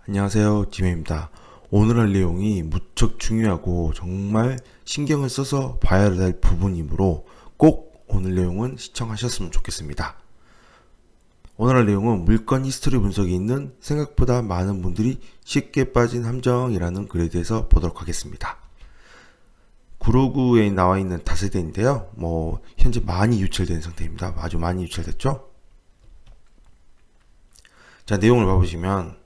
안녕하세요, 디메입니다. 오늘 할 내용이 무척 중요하고 정말 신경을 써서 봐야 할 부분이므로 꼭 오늘 내용은 시청하셨으면 좋겠습니다. 오늘 할 내용은 물건 히스토리 분석이 있는 생각보다 많은 분들이 쉽게 빠진 함정이라는 글에 대해서 보도록 하겠습니다. 구로구에 나와 있는 다세대인데요. 현재 많이 유출된 상태입니다. 아주 많이 유출됐죠? 자, 내용을 봐보시면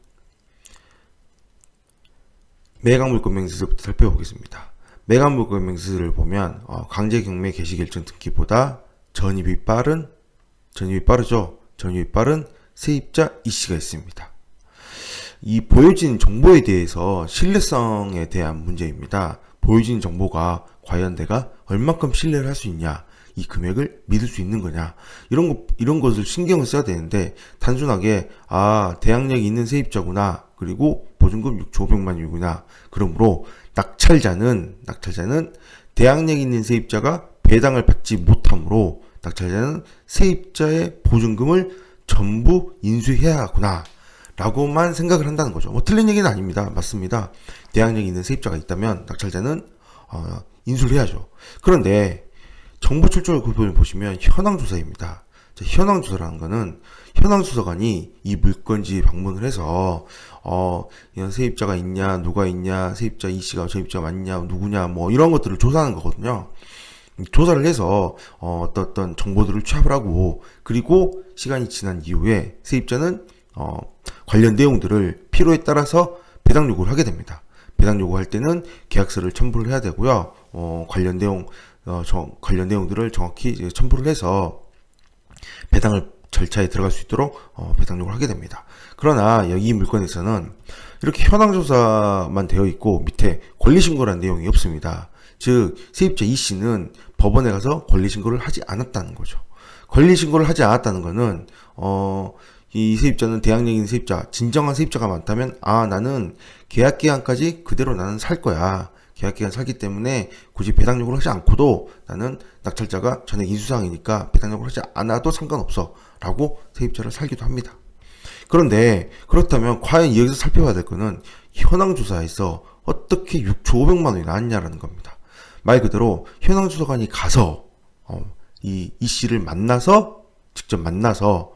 매각 물건 명세서부터 살펴보겠습니다. 매각 물건 명세서를 보면 강제 경매 개시 결정 등기보다 전입이 빠르죠. 전입이 빠른 세입자 E씨가 있습니다. 이 보여진 정보에 대해서 신뢰성에 대한 문제입니다. 보여진 정보가 과연 내가 얼만큼 신뢰를 할 수 있냐, 이 금액을 믿을 수 있는 거냐, 이런 것을 신경을 써야 되는데, 단순하게 대항력이 있는 세입자구나, 그리고 보증금 6조 5백만 원이구나, 그러므로 낙찰자는 대항력 있는 세입자가 배당을 받지 못하므로 낙찰자는 세입자의 보증금을 전부 인수해야 하구나 라고만 생각을 한다는 거죠. 틀린 얘기는 아닙니다. 맞습니다. 대항력 있는 세입자가 있다면 낙찰자는 인수를 해야죠. 그런데 정보 출처를 보시면 현황조사입니다. 현황조사라는 거는 현황수사관이 이 물건지 방문을 해서 이런 세입자가 있냐, 누가 있냐, 세입자 E씨가 세입자 맞냐, 누구냐, 이런 것들을 조사하는 거거든요. 조사를 해서 어떤 정보들을 취합을 하고, 그리고 시간이 지난 이후에 세입자는 관련 내용들을 필요에 따라서 배당 요구를 하게 됩니다. 배당 요구할 때는 계약서를 첨부를 해야 되고요. 관련 내용들을 정확히 첨부를 해서 배당을 절차에 들어갈 수 있도록 배당 요구를 하게 됩니다. 그러나 여기 물건에서는 이렇게 현황조사만 되어 있고 밑에 권리신고라는 내용이 없습니다. 즉 세입자 E씨는 법원에 가서 권리신고를 하지 않았다는 거죠. 권리신고를 하지 않았다는 거는 이 세입자는 대항력 있는 세입자, 진정한 세입자가 많다면 나는 계약기간까지 그대로 나는 살 거야. 계약기간 살기 때문에 굳이 배당 요구를 하지 않고도 나는 낙찰자가 전액 인수사항이니까 배당 요구를 하지 않아도 상관없어 라고 세입자를 살기도 합니다. 그런데 그렇다면 과연 여기서 살펴봐야 될 거는 현황조사에서 어떻게 6조 5백만 원이 나왔냐라는 겁니다. 말 그대로 현황조사관이 가서 이 E씨를 직접 만나서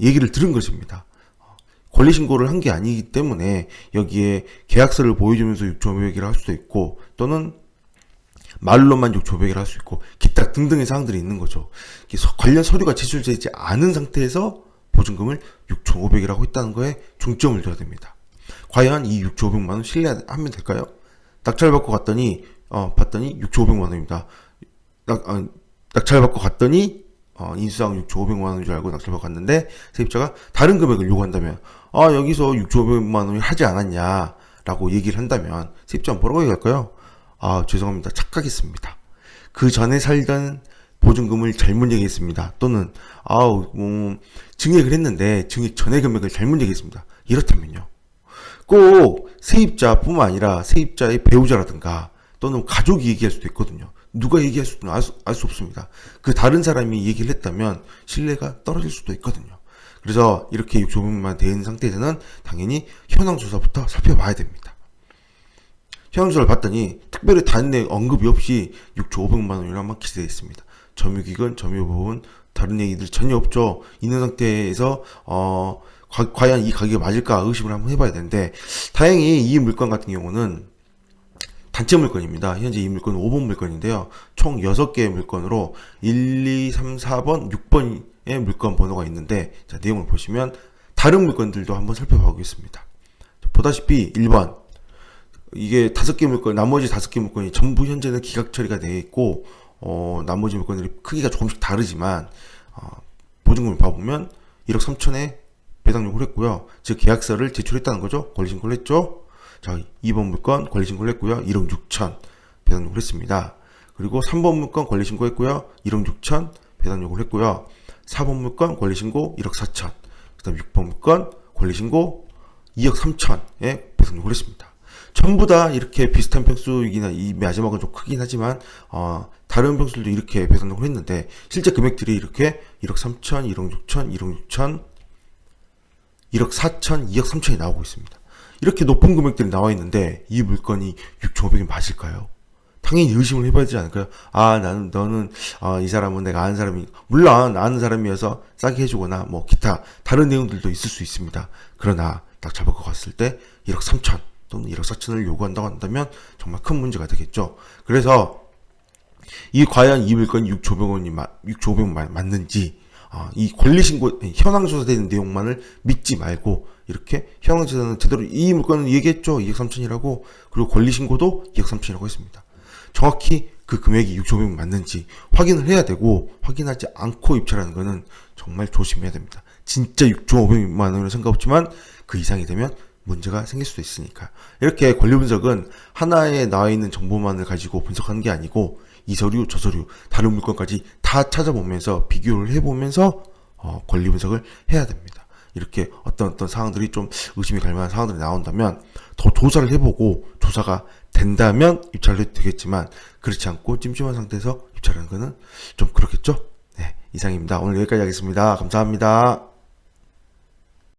얘기를 들은 것입니다. 권리신고를 한 게 아니기 때문에 여기에 계약서를 보여주면서 6조 5백이라 할 수도 있고, 또는 말로만 6조 5백이라 할 수 있고, 기타 등등의 사항들이 있는 거죠. 관련 서류가 제출되지 않은 상태에서 보증금을 6조 5백이라고 했다는 거에 중점을 둬야 됩니다. 과연 이 6조 5백만 원 신뢰하면 될까요? 낙찰 받고 갔더니 봤더니 6조 5백만 원입니다. 낙찰 받고 갔더니 인수상 6조 5백만 원인 줄 알고 낙찰 받고 갔는데 세입자가 다른 금액을 요구한다면 여기서 6조 5백만 원이 하지 않았냐 라고 얘기를 한다면 세입자는 뭐라고 얘기할까요? 죄송합니다. 착각했습니다. 그 전에 살던 보증금을 잘못 얘기했습니다. 또는 증액을 했는데 증액 전의 금액을 잘못 얘기했습니다. 이렇다면요, 꼭 세입자뿐만 아니라 세입자의 배우자라든가 또는 가족이 얘기할 수도 있거든요. 누가 얘기할 수도 알 수 없습니다. 그 다른 사람이 얘기를 했다면 신뢰가 떨어질 수도 있거든요. 그래서 이렇게 6조 5백만 된 상태에서는 당연히 현황조사부터 살펴봐야 됩니다. 현황조사를 봤더니 특별히 다른 언급이 없이 6조 5백만 원이라만 기재되어 있습니다. 점유기간, 점유법은 다른 얘기들 전혀 없죠. 있는 상태에서 과연 이 가격이 맞을까 의심을 한번 해봐야 되는데, 다행히 이 물건 같은 경우는 단체 물건입니다. 현재 이 물건은 5번 물건인데요. 총 6개의 물건으로 1, 2, 3, 4번, 6번의 물건 번호가 있는데, 자, 내용을 보시면 다른 물건들도 한번 살펴보겠습니다. 보다시피 1번, 이게 5개 물건, 나머지 5개 물건이 전부 현재는 기각 처리가 되어 있고, 나머지 물건들이 크기가 조금씩 다르지만, 보증금을 봐보면 1억 3천에 배당 요구를 했고요. 즉 계약서를 제출했다는 거죠. 권리신고를 했죠. 자, 2번 물건 권리신고를 했고요. 1억 6천 배당 요구를 했습니다. 그리고 3번 물건 권리신고 했고요. 1억 6천 배당 요구를 했고요. 4번 물건 권리신고 1억 4천, 그 다음 6번 물건 권리신고 2억 3천에 배당 요구를 했습니다. 전부 다 이렇게 비슷한 평수이긴, 이 마지막은 좀 크긴 하지만 다른 평수들도 이렇게 배당 요구를 했는데, 실제 금액들이 이렇게 1억 3천, 1억 6천, 1억 6천, 1억 4천, 2억 3천이 나오고 있습니다. 이렇게 높은 금액들이 나와 있는데 이 물건이 6,500이 맞을까요? 당연히 의심을 해봐야 되지 않을까요? 너는, 이 사람은 내가 아는 사람이, 물론 아는 사람이어서 싸게 해주거나, 뭐, 기타, 다른 내용들도 있을 수 있습니다. 그러나, 딱 잡을 것 같을 때, 1억 3천 또는 1억 4천을 요구한다고 한다면, 정말 큰 문제가 되겠죠. 그래서, 과연 이 물건이 6,500원 맞는지, 이 권리신고, 현황 조사되는 내용만을 믿지 말고, 이렇게 현황 조사는 제대로, 이 물건은 얘기했죠. 2억 3천이라고, 그리고 권리신고도 2억 3천이라고 했습니다. 정확히 그 금액이 6,500원 맞는지 확인을 해야 되고, 확인하지 않고 입찰하는 거는 정말 조심해야 됩니다. 진짜 6,500만 원을 생각했지만 그 이상이 되면 문제가 생길 수도 있으니까. 이렇게 권리 분석은 하나에 나와 있는 정보만을 가지고 분석하는 게 아니고 이 서류, 저 서류, 다른 물건까지 다 찾아보면서 비교를 해보면서 권리 분석을 해야 됩니다. 이렇게 어떤 상황들이 좀 의심이 갈 만한 상황들이 나온다면 더 조사를 해보고 조사가 된다면 입찰을 해도 되겠지만 그렇지 않고 찜찜한 상태에서 입찰하는 거는 좀 그렇겠죠? 네, 이상입니다. 오늘 여기까지 하겠습니다. 감사합니다.